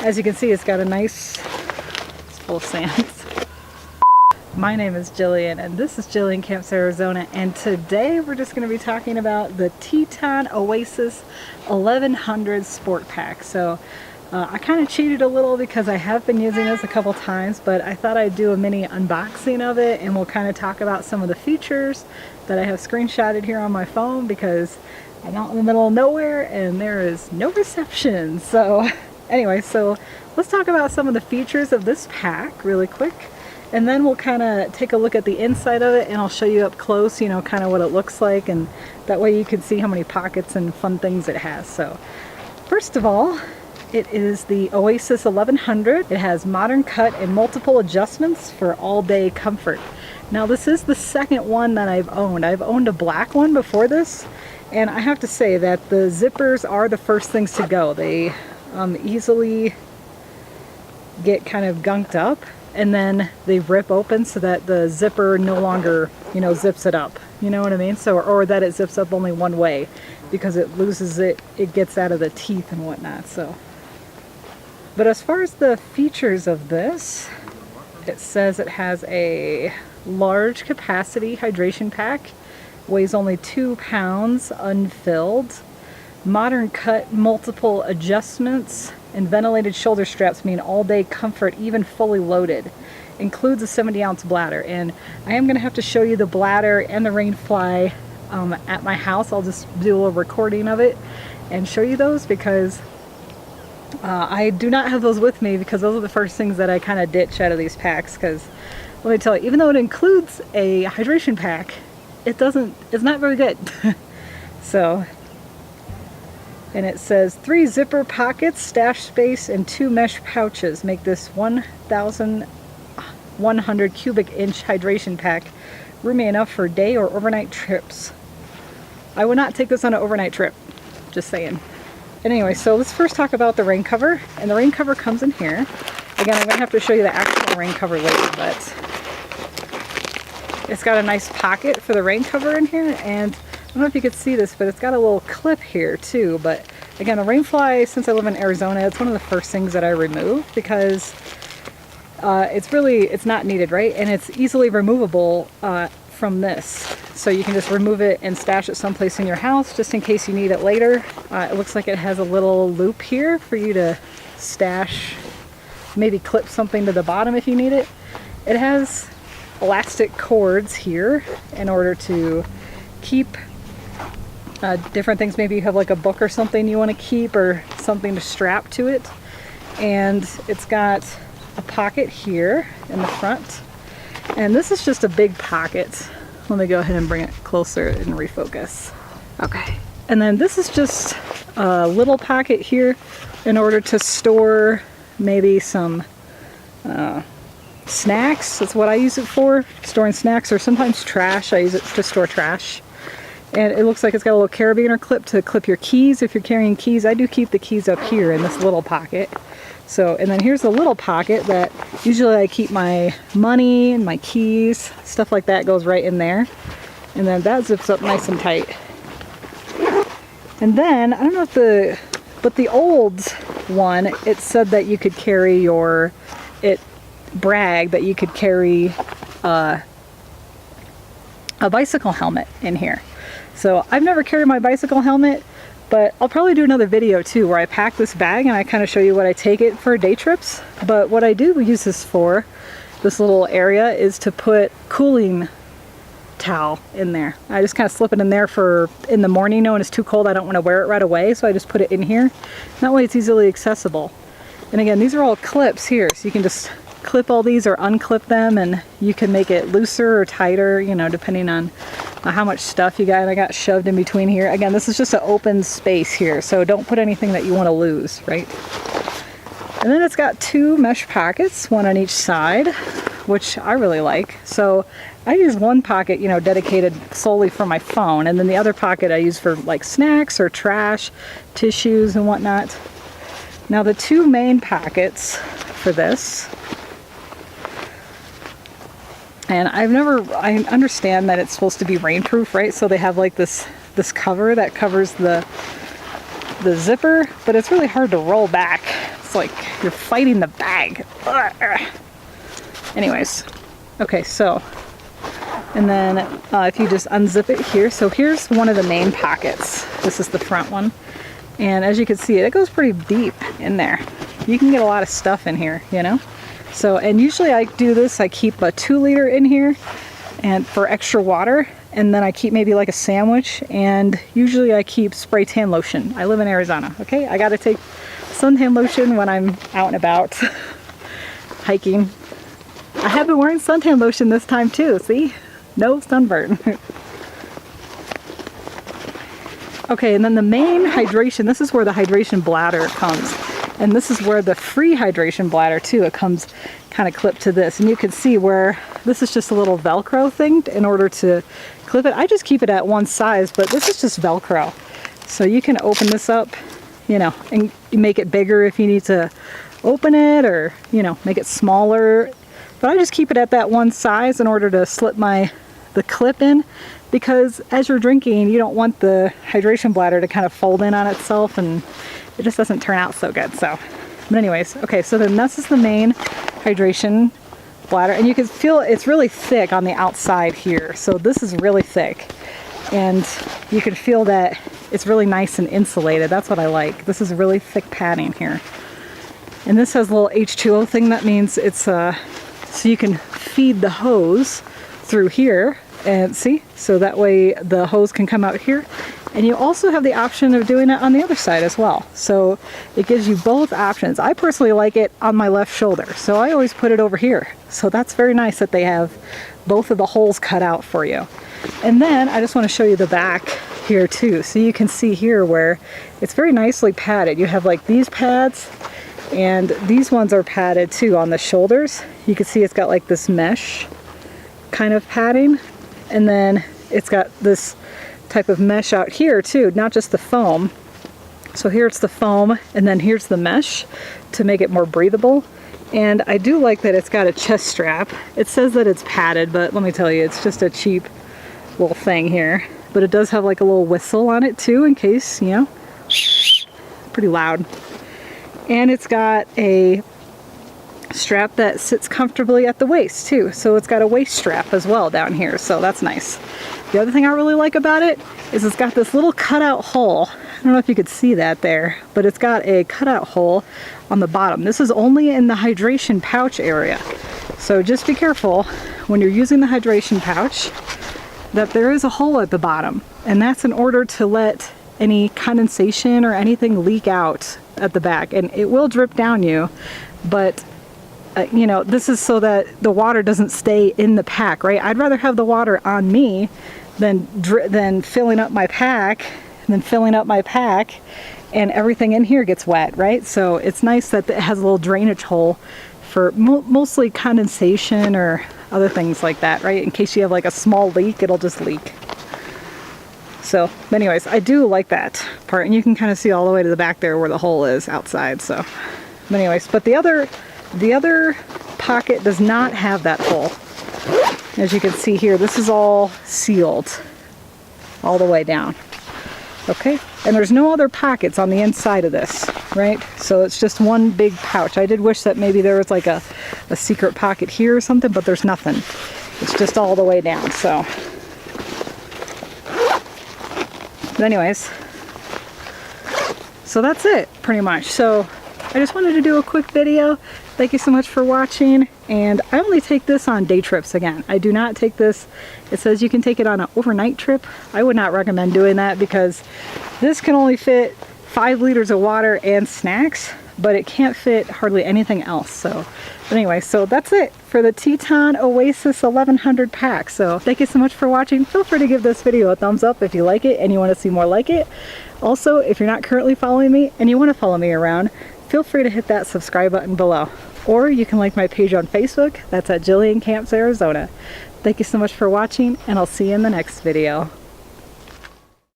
As you can see, it's got a nice, it's full of sands. My name is Jillian, and this is Jillian Camps Arizona, and today we're just going to be talking about the Teton Oasis 1100 Sport Pack. So I kind of cheated a little because I have been using this a couple times, but I thought I'd do a mini unboxing of it, and we'll kind of talk about some of the features that I have screenshotted here on my phone because I'm out in the middle of nowhere and there is no reception. So anyway, so let's talk about some of the features of this pack really quick. And then we'll kind of take a look at the inside of it, and I'll show you up close, you know, kind of what it looks like, and that way you can see how many pockets and fun things it has. So first of all, it is the Oasis 1100. It has modern cut and multiple adjustments for all-day comfort. Now this is the second one that I've owned. I've owned a black one before this, and I have to say that the zippers are the first things to go. They easily get kind of gunked up, and then they rip open so that the zipper no longer, you know, zips it up. You know what I mean? So, or that it zips up only one way because it loses it gets out of the teeth and whatnot. So, but as far as the features of this, it says it has a large capacity hydration pack, weighs only 2 pounds unfilled, modern cut, multiple adjustments, and ventilated shoulder straps mean all-day comfort, even fully loaded. Includes a 70-ounce bladder, and I am going to have to show you the bladder and the rainfly at my house. I'll just do a little recording of it and show you those because I do not have those with me because those are the first things that I kind of ditch out of these packs. Because let me tell you, even though it includes a hydration pack, it's not very good. So. And it says 3 zipper pockets, stash space, and 2 mesh pouches make this 1,100 cubic inch hydration pack roomy enough for day or overnight trips. I would not take this on an overnight trip, just saying. Anyway, so let's first talk about the rain cover. And the rain cover comes in here. Again, I'm going to have to show you the actual rain cover later, but it's got a nice pocket for the rain cover in here, and I don't know if you could see this, but it's got a little clip here too. But again, the rainfly, since I live in Arizona, it's one of the first things that I remove because it's not needed, right? And it's easily removable from this. So you can just remove it and stash it someplace in your house just in case you need it later. It looks like it has a little loop here for you to stash, maybe clip something to the bottom if you need it. It has elastic cords here in order to keep different things. Maybe you have like a book or something you want to keep or something to strap to it. And it's got a pocket here in the front. And this is just a big pocket. Let me go ahead and bring it closer and refocus. Okay. And then this is just a little pocket here in order to store maybe some snacks. That's what I use it for, storing snacks, or sometimes trash. I use it to store trash. And it looks like it's got a little carabiner clip to clip your keys if you're carrying keys. I do keep the keys up here in this little pocket. So, and then here's the little pocket that usually I keep my money and my keys, stuff like that goes right in there. And then that zips up nice and tight. And then, I don't know if but the old one, it said that you could carry it bragged that you could carry a bicycle helmet in here. So I've never carried my bicycle helmet, but I'll probably do another video too where I pack this bag and I kind of show you what I take it for day trips. But what I do use this for, this little area, is to put cooling towel in there. I just kind of slip it in there for in the morning, you know, when it's too cold I don't want to wear it right away, so I just put it in here. That way it's easily accessible. And again, these are all clips here, so you can just clip all these or unclip them, and you can make it looser or tighter, you know, depending on how much stuff you got. And I got shoved in between here. Again, this is just an open space here, so don't put anything that you want to lose, right? And then it's got 2 mesh pockets, one on each side, which I really like. So I use one pocket, you know, dedicated solely for my phone, and then the other pocket I use for like snacks or trash, tissues and whatnot. Now the 2 main pockets for this, and I understand that it's supposed to be rainproof, right? So they have like this cover that covers the zipper, but it's really hard to roll back. It's like you're fighting the bag. Anyways, okay, so, and then if you just unzip it here, so here's one of the main pockets. This is the front one. And as you can see, it goes pretty deep in there. You can get a lot of stuff in here, you know? So, and usually I do this, I keep a 2 liter in here and for extra water. And then I keep maybe like a sandwich, and usually I keep spray tan lotion. I live in Arizona, okay? I gotta take suntan lotion when I'm out and about hiking. I have been wearing suntan lotion this time too, see? No sunburn. Okay, and then the main hydration, this is where the hydration bladder comes. And this is where the free hydration bladder too, it comes kind of clipped to this. And you can see where this is just a little Velcro thing in order to clip it. I just keep it at one size, but this is just Velcro. So you can open this up, you know, and make it bigger if you need to open it, or, you know, make it smaller. But I just keep it at that one size in order to slip the clip in, because as you're drinking, you don't want the hydration bladder to kind of fold in on itself, and it just doesn't turn out so good. So, but anyways, okay, so then this is the main hydration bladder, and you can feel it's really thick on the outside here. So this is really thick, and you can feel that it's really nice and insulated. That's what I like. This is really thick padding here. And this has a little H2O thing. That means it's so you can feed the hose through here, and see, so that way the hose can come out here. And you also have the option of doing it on the other side as well. So it gives you both options. I personally like it on my left shoulder, so I always put it over here. So that's very nice that they have both of the holes cut out for you. And then I just want to show you the back here too. So you can see here where it's very nicely padded. You have like these pads, and these ones are padded too on the shoulders. You can see it's got like this mesh kind of padding, and then it's got this type of mesh out here too, not just the foam. So here it's the foam, and then here's the mesh to make it more breathable. And I do like that it's got a chest strap. It says that it's padded, but let me tell you, it's just a cheap little thing here. But it does have like a little whistle on it too, in case, you know, pretty loud. And it's got a strap that sits comfortably at the waist too. So it's got a waist strap as well down here, so that's nice. The other thing I really like about it is it's got this little cutout hole. I don't know if you could see that there, but it's got a cutout hole on the bottom. This is only in the hydration pouch area. So just be careful when you're using the hydration pouch that there is a hole at the bottom. And that's in order to let any condensation or anything leak out at the back. And it will drip down you, but you know, this is so that the water doesn't stay in the pack, right? I'd rather have the water on me than filling up my pack, and everything in here gets wet, right? So it's nice that it has a little drainage hole for mostly condensation or other things like that, right? In case you have like a small leak, it'll just leak. So anyways, I do like that part, and you can kind of see all the way to the back there where the hole is outside. So anyways, but the other pocket does not have that hole. As you can see here, this is all sealed all the way down. Okay, and there's no other pockets on the inside of this, right? So it's just one big pouch. I did wish that maybe there was like a secret pocket here or something, but there's nothing. It's just all the way down. So but anyways, so that's it pretty much. So I just wanted to do a quick video. Thank you so much for watching. And I only take this on day trips again. I do not take this. It says you can take it on an overnight trip. I would not recommend doing that, because this can only fit 5 liters of water and snacks, but it can't fit hardly anything else. So anyway, so that's it for the Teton Oasis 1100 pack. So thank you so much for watching. Feel free to give this video a thumbs up if you like it and you want to see more like it. Also, if you're not currently following me and you want to follow me around, feel free to hit that subscribe button below. Or you can like my page on Facebook. That's at Jillian Camps, Arizona. Thank you so much for watching, and I'll see you in the next video.